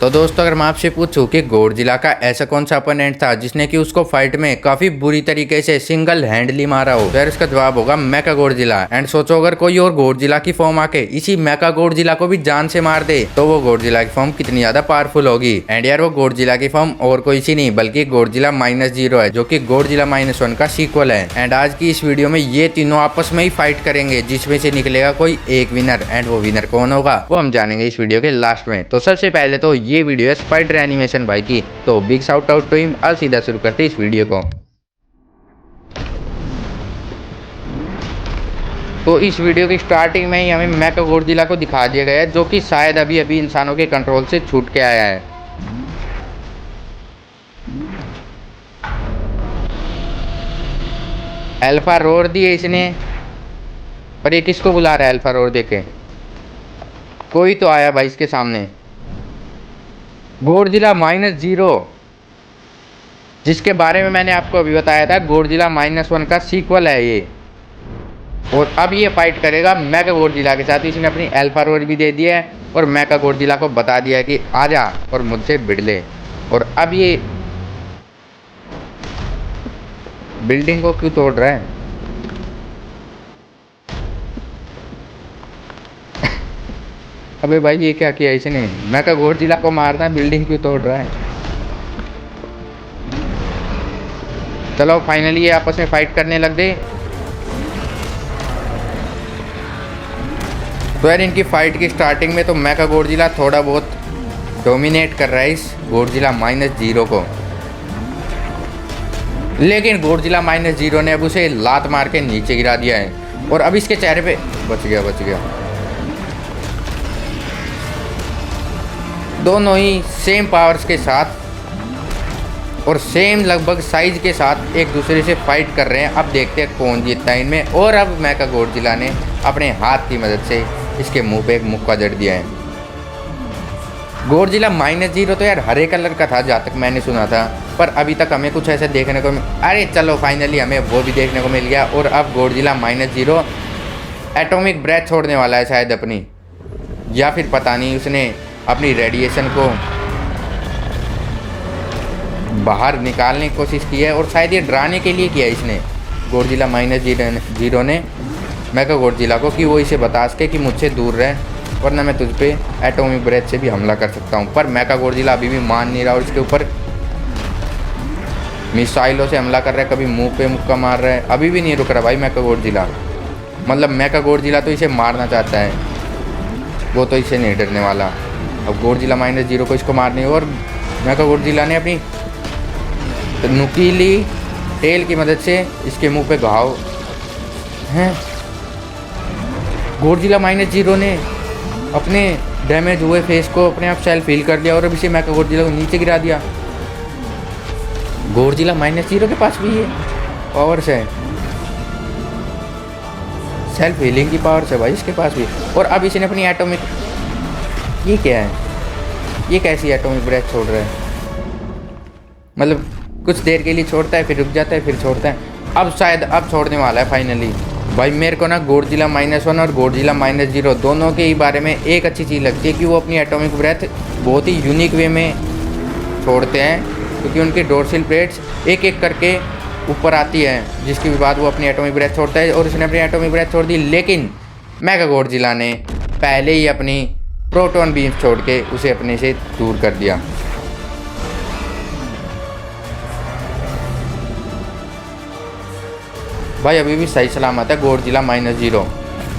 तो दोस्तों अगर मैं आपसे पूछूं कि गॉडजिला का ऐसा कौन सा अपोनेंट था जिसने कि उसको फाइट में काफी बुरी तरीके से सिंगल हैंडली मारा हो, तो इसका जवाब होगा मेका गॉडजिला। एंड सोचो अगर कोई और गॉडजिला की फॉर्म आके इसी मेका गॉडजिला को भी जान से मार दे तो वो गॉडजिला की फॉर्म कितनी ज्यादा पावरफुल होगी। एंड यार वो गॉडजिला की फॉर्म और कोई सी नहीं बल्कि गॉडजिला -0 है, जो कि गॉडजिला -1 का सीक्वल है। एंड आज की इस वीडियो में ये तीनों आपस में ही फाइट करेंगे जिसमें से निकलेगा कोई एक विनर। एंड वो विनर कौन होगा वो हम जानेंगे इस वीडियो के लास्ट में। तो सबसे पहले तो ये वीडियो है स्पाइडर एनिमेशन भाई की, तो big shout out to him. अब सीधा शुरू करते इस वीडियो को। तो इस वीडियो की स्टार्टिंग में ही हमें मेका गॉडजिला को दिखा दिया गया है, जो कि शायद अभी अभी इंसानों के कंट्रोल से छूट के आया है। अल्फा रोर दी है इसने, पर ये किसको बुला रहा है अल्फा रोर देके? कोई तो आया भाई इसके सामने। गॉडजिला -0 जिसके बारे में मैंने आपको अभी बताया था, गॉडजिला -1 का सीक्वल है ये। और अब ये फाइट करेगा मेका गॉडजिला के साथ। इसने अपनी अल्फा रोर भी दे दिया है और मेका गॉडजिला को बता दिया है कि आजा और मुझसे भिड़ ले। और अब ये बिल्डिंग को क्यों तोड़ रहा है? अबे भाई ये क्या किया इसने? मेका गॉडजिला को मारना है, बिल्डिंग क्यों तोड़ रहा है? चलो फाइनली ये आपस में फाइट करने लग गए। तो यार इनकी फाइट की स्टार्टिंग में तो मेका गॉडजिला थोड़ा बहुत डोमिनेट कर रहा है इस गॉडजिला -0 को, लेकिन गॉडजिला -0 ने अब उसे लात मार के नीचे गिरा दिया है। और अब इसके चेहरे पे बच गया। दोनों ही सेम पावर्स के साथ और सेम लगभग साइज के साथ एक दूसरे से फाइट कर रहे हैं। अब देखते हैं कौन जीतता है इनमें। और अब मेका गॉडजिला ने अपने हाथ की मदद से इसके मुंह पे एक मुक्का जड़ दिया है। गॉडजिला -0 तो यार हरे कलर का था जहाँ तक मैंने सुना था, पर अभी तक हमें कुछ ऐसा देखने को अरे चलो फाइनली हमें वो भी देखने को मिल गया। और अब गॉडजिला -0 एटॉमिक ब्रेथ छोड़ने वाला है शायद अपनी, या फिर पता नहीं उसने अपनी रेडिएशन को बाहर निकालने की कोशिश की है। और शायद ये डराने के लिए किया इसने गॉडजिला -0 ने मेका गॉडजिला को, कि वो इसे बता सके कि मुझसे दूर रहे वरना मैं तुझ पे एटॉमिक ब्रेथ से भी हमला कर सकता हूँ। पर मेका गॉडजिला अभी भी मान नहीं रहा और इसके ऊपर मिसाइलों से हमला कर रहा है, कभी मुंह पे मुक्का मार रहा है, अभी भी नहीं रुक रहा भाई मेका गॉडजिला। मतलब मेका गॉडजिला तो इसे मारना चाहता है, वो तो इसे नहीं डरने वाला। अब गॉडजिला -0 को इसको मारने, और मेका गॉडजिला ने अपनी नुकीली टेल की मदद से इसके मुंह पे घाव हैं। गॉडजिला -0 ने अपने डैमेज हुए फेस को अपने आप सेल्फ हील कर लिया और अब इसे मेका गॉडजिला को नीचे गिरा दिया। गॉडजिला -0 के पास भी ये पावर्स है, सेल्फ हीलिंग की पावर्स है भाई इसके पास भी। और अब इसने अपनी एटॉमिक, ये क्या है? ये कैसी एटॉमिक ब्रेथ छोड़ रहा है? मतलब कुछ देर के लिए छोड़ता है फिर रुक जाता है फिर छोड़ता है। अब शायद अब छोड़ने वाला है फाइनली। भाई मेरे को ना गॉडजिला -1 और गॉडजिला -0 दोनों के ही बारे में एक अच्छी चीज़ लगती है कि वो अपनी एटॉमिक ब्रेथ बहुत ही यूनिक वे में छोड़ते हैं, क्योंकि उनके डोर्सल प्लेट्स एक एक करके ऊपर आती है, जिसके बाद वो अपनी एटॉमिक ब्रेथ छोड़ता है। और उसने अपनी एटॉमिक ब्रेथ छोड़ दी, लेकिन मेका गॉडजिला ने पहले ही अपनी प्रोटॉन बीम छोड़ के उसे अपने से दूर कर दिया। भाई अभी भी सही सलामत है गॉडजिला -0।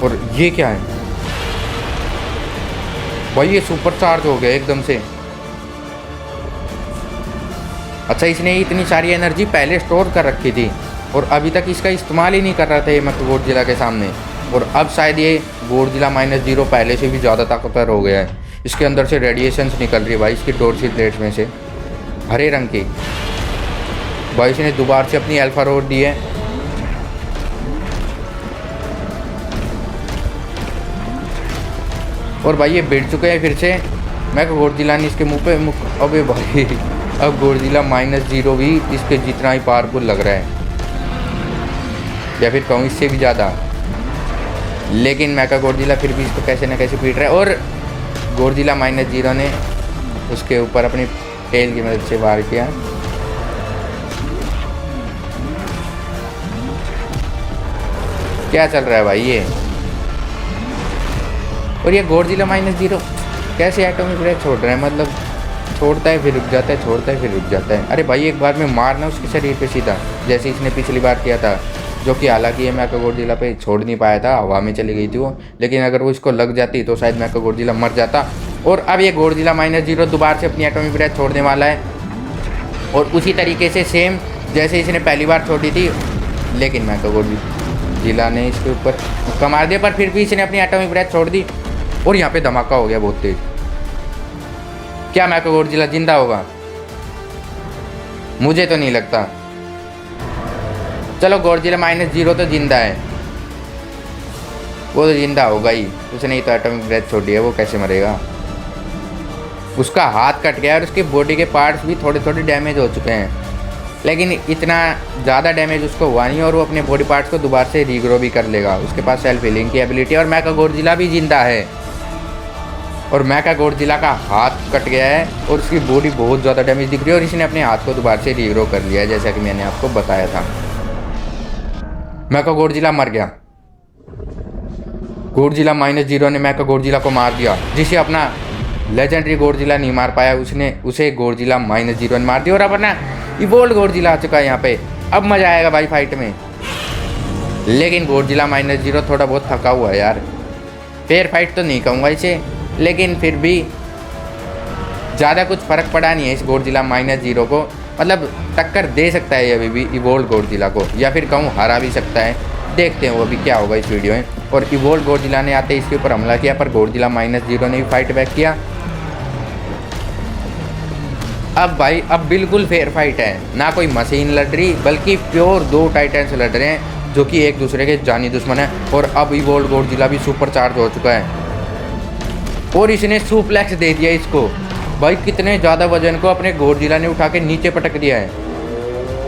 और ये क्या है भाई? ये सुपर चार्ज हो गया एकदम से। अच्छा इसने इतनी सारी एनर्जी पहले स्टोर कर रखी थी और अभी तक इसका इस्तेमाल ही नहीं कर रहा था ये मेका गॉडजिला के सामने। और अब शायद ये गॉडजिला -0 पहले से भी ज़्यादा ताकतवर हो गया है। इसके अंदर से रेडिएशंस निकल रही है भाई इसकी डोर्सल प्लेट्स में से, हरे रंग की। भाई इसने दोबारा से अपनी अल्फा रोर दी है। और भाई ये भिड़ चुके हैं फिर से। मेका गॉडजिला ने इसके मुंह पे अबे भाई अब गॉडजिला -0 भी इसके जितना ही पावरफुल लग रहा है, या फिर कहूँ इससे भी ज़्यादा। लेकिन मेका गॉडजिला फिर भी इसको कैसे न कैसे पीट रहा है। और गॉडजिला -0 ने उसके ऊपर अपनी टेल की मदद से वार किया। क्या चल रहा है भाई ये। और ये गॉडजिला -0 कैसे एटॉमिक ब्रेथ छोड़ रहा है, मतलब छोड़ता है फिर रुक जाता है, छोड़ता है फिर रुक जाता है। अरे भाई एक बार में मारना उसके शरीर पे सीधा, जैसे इसने पिछली बार किया था, जो कि हालांकि ये मेकागोडजिला पे छोड़ नहीं पाया था, हवा में चली गई थी वो, लेकिन अगर वो इसको लग जाती तो शायद मेकागोडजिला मर जाता। और अब ये गॉडजिला -0 दोबारा से अपनी एटॉमिक ब्रेथ छोड़ने वाला है, और उसी तरीके से सेम जैसे इसने पहली बार छोड़ी थी, लेकिन मेकागोडजिला ने इसके ऊपर मुक्का मार दिया, पर फिर भी इसने अपनी एटॉमिक ब्रेथ छोड़ दी और यहाँ पे धमाका हो गया बहुत तेज। क्या मेकागोडजिला जिंदा होगा? मुझे तो नहीं लगता। चलो गॉडजिला -0 तो जिंदा है, वो तो जिंदा होगा ही, उसने ही तो एटॉमिक ब्रेथ छोड़ी है, वो कैसे मरेगा? उसका हाथ कट गया और उसके बॉडी के पार्ट्स भी थोड़े थोड़े डैमेज हो चुके हैं, लेकिन इतना ज़्यादा डैमेज उसको हुआ नहीं, और वो अपने बॉडी पार्ट्स को दोबारा से रीग्रो भी कर लेगा। उसके पास सेल्फ हीलिंग की एबिलिटी है, और मेकागोडजिला भी जिंदा है, और मेकागोडजिला का हाथ कट गया है और उसकी बॉडी बहुत ज़्यादा डैमेज दिख रही है, और इसने अपने हाथ को दोबारा से रीग्रो कर लिया है, जैसा कि मैंने आपको बताया था। मेकागोडजिला मर गया। गॉडजिला -0 ने मेकागोडजिला को मार दिया, जिसे अपना लेजेंडरी गॉडजिला नहीं मार पाया, उसे गॉडजिला -0 ने मार दिया, और अपना इवोल्ड गॉडजिला आ चुका है यहाँ पे। अब मजा आएगा भाई फाइट में। लेकिन गॉडजिला -0 थोड़ा बहुत थका हुआ है यार, फेयर फाइट तो नहीं कहूँगा इसे, लेकिन फिर भी ज़्यादा कुछ फ़र्क पड़ा नहीं है इस गॉडजिला -0 को, मतलब टक्कर दे सकता है अभी भी इवोल्ड गॉडजिला को, या फिर कहूँ हरा भी सकता है। देखते हैं वो अभी क्या होगा इस वीडियो में। और इवोल्ड गॉडजिला ने आते इसके ऊपर हमला किया, पर गॉडजिला -0 ने भी फाइट बैक किया। अब भाई अब बिल्कुल फेयर फाइट है, ना कोई मशीन लड़ रही, बल्कि प्योर दो टाइटन्स लड़ रहे हैं जो कि एक दूसरे के जानी दुश्मन है। और अब इवोल्ड गॉडजिला भी सुपर चार्ज हो चुका है, और इसने सुप्लेक्स दे दिया इसको। भाई कितने ज़्यादा वजन को अपने गॉडजिला ने उठा के नीचे पटक दिया है,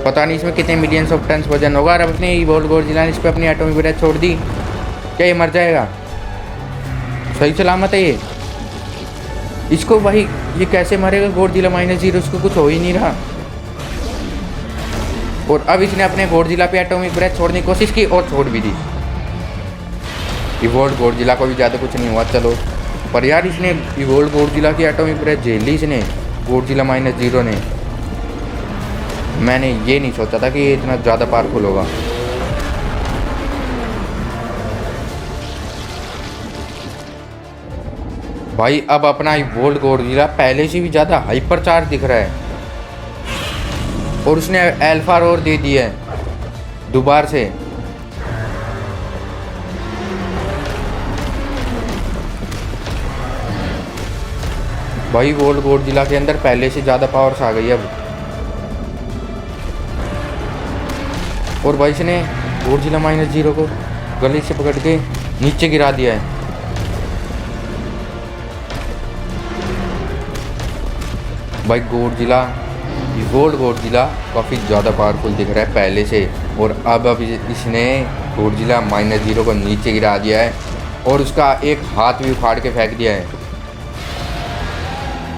पता नहीं इसमें कितने मिलियंस ऑफ टन्स वजन होगा। और अब अपने इवोल्ड गॉडजिला ने इस पर अपनी एटॉमिक ब्रेथ छोड़ दी, क्या ये मर जाएगा? सही सलामत है ये? इसको भाई ये कैसे मरेगा गॉडजिला -0, उसको कुछ हो ही नहीं रहा। और अब इसने अपने गॉडजिला पे एटॉमिक ब्रेथ छोड़ने की कोशिश की और छोड़ भी दी। इवोल्ड गॉडजिला को भी ज़्यादा कुछ नहीं हुआ चलो, पर यार इसने इवोल्ड गॉडजिला की एटॉमिक ब्रेथ झेल ली इसने, गॉडजिला -0 ने। मैंने ये नहीं सोचा था कि ये इतना ज़्यादा पावरफुल होगा। भाई अब अपना इवोल्ड गॉडजिला पहले से भी ज़्यादा हाइपर चार्ज दिख रहा है, और उसने अल्फा रोर दे दी है दोबारा से। भाई इवोल्ड गॉडजिला के अंदर पहले से ज़्यादा पावर्स आ गई अब। और भाई इसने गॉडजिला -0 को गले से पकड़ के नीचे गिरा दिया है। भाई गॉडजिला इवोल्ड गॉडजिला काफ़ी ज़्यादा पावरफुल दिख रहा है पहले से, और अब इसने गॉडजिला -0 को नीचे गिरा दिया है, और उसका एक हाथ भी उखाड़ के फेंक दिया है।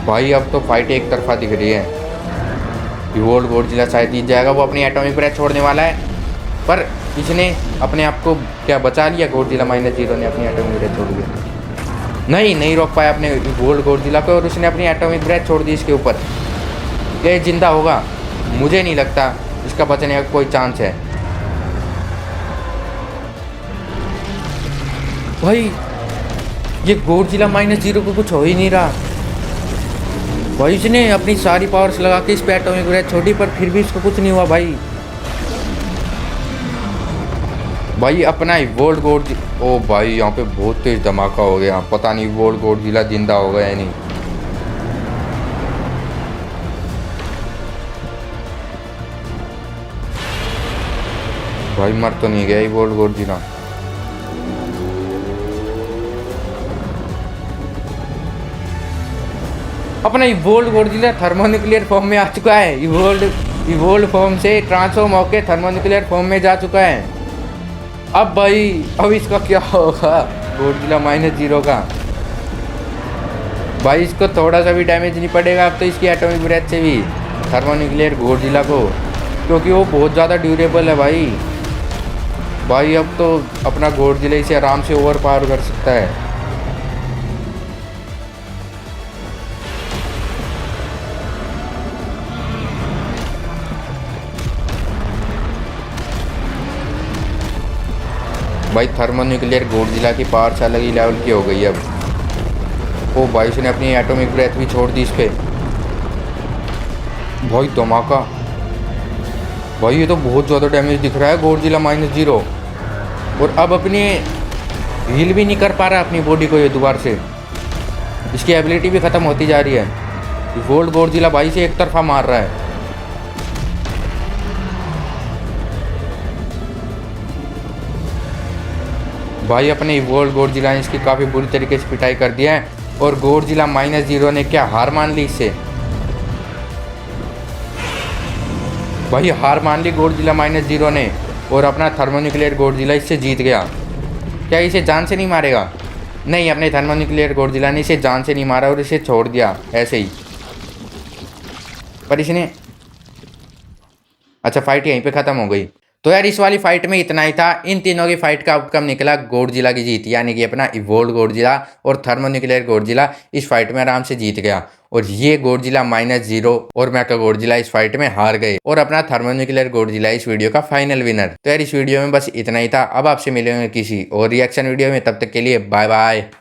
भाई अब तो फाइट एक तरफा दिख रही है, इवोल्ड गॉडजिला शायद जीत जाएगा। वो अपनी एटॉमिक ब्रेथ छोड़ने वाला है, पर इसने अपने आप को क्या बचा लिया, गॉडजिला -0 ने अपनी एटॉमिक ब्रेथ छोड़ दी। नहीं रोक पाया अपने इवोल्ड गॉडजिला को, और उसने अपनी एटॉमिक ब्रेथ छोड़ दी इसके ऊपर। ये जिंदा होगा? मुझे नहीं लगता इसका बचने का कोई चांस है। भाई ये गॉडजिला -0 को कुछ हो ही नहीं रहा। भाई इसने अपनी सारी पावर्स लगा के इस पे एटॉमिक ब्रेथ छोड़ी, पर फिर भी इसको कुछ नहीं हुआ। भाई अपना इवोल्ड गॉडजिला, ओ भाई यहाँ पे बहुत तेज धमाका हो गया, पता नहीं इवोल्ड गॉडजिला जिंदा होगा या नहीं। भाई मर तो नहीं गया इवोल्ड गॉडजिला। अपना इवोल्ड गॉडजिला थर्मोन्यूक्लियर फॉर्म में आ चुका है, इवोल्ड फॉर्म से ट्रांसफॉर्म होकर थर्मोन्यूक्लियर फॉर्म में जा चुका है। अब भाई अब इसका क्या होगा गॉडजिला -0 का? भाई इसको थोड़ा सा भी डैमेज नहीं पड़ेगा अब तो इसकी एटॉमिक ब्रेथ से भी थर्मोन्यूक्लियर गोडजिला को, क्योंकि वो बहुत ज़्यादा ड्यूरेबल है भाई। भाई अब तो अपना गोडजिला इसे आराम से ओवर पावर कर सकता है। भाई थर्मोन्यूक्लियर गोडजिला की पावर से अलग ही लेवल की हो गई अब। ओ भाई उसने अपनी एटॉमिक ब्रेथ भी छोड़ दी इस पर। भाई धमाका। भाई ये तो बहुत ज़्यादा डैमेज दिख रहा है गोडजिला -0। और अब अपनी हील भी नहीं कर पा रहा अपनी बॉडी को ये दोबारा से। इसकी एबिलिटी भी ख़त्म होती जा रही है। गोल्ड गोडजिला भाई से एक तरफा मार रहा है। भाई अपने इवोल्व गोडजिला ने इसकी काफ़ी बुरी तरीके से पिटाई कर दिया है। और गोडजिला -0 ने क्या हार मान ली इससे। भाई हार मान ली गोडजिला -0 ने, और अपना थर्मोन्यूक्लियर गोडजिला इससे जीत गया। क्या इसे जान से नहीं मारेगा? नहीं, अपने थर्मोन्यूक्लियर गोडजिला ने इसे जान से नहीं मारा और इसे छोड़ दिया ऐसे ही। पर इसने अच्छा फाइट यहीं पे ख़त्म हो गई। तो यार इस वाली फाइट में इतना ही था। इन तीनों की फाइट का आउटकम निकला गोडजिला की जीत, यानी कि अपना इवोल्व गोडजिला और थर्मोन्यूक्लियर गोडजिला इस फाइट में आराम से जीत गया। और ये गोडजिला -0 और मेका गोडजिला इस फाइट में हार गए और अपना थर्मोन्यूक्लियर गोडजिला इस वीडियो का फाइनल विनर। तो यार इस वीडियो में बस इतना ही था। अब आपसे मिलेंगे किसी और रिएक्शन वीडियो में, तब तक के लिए बाय बाय।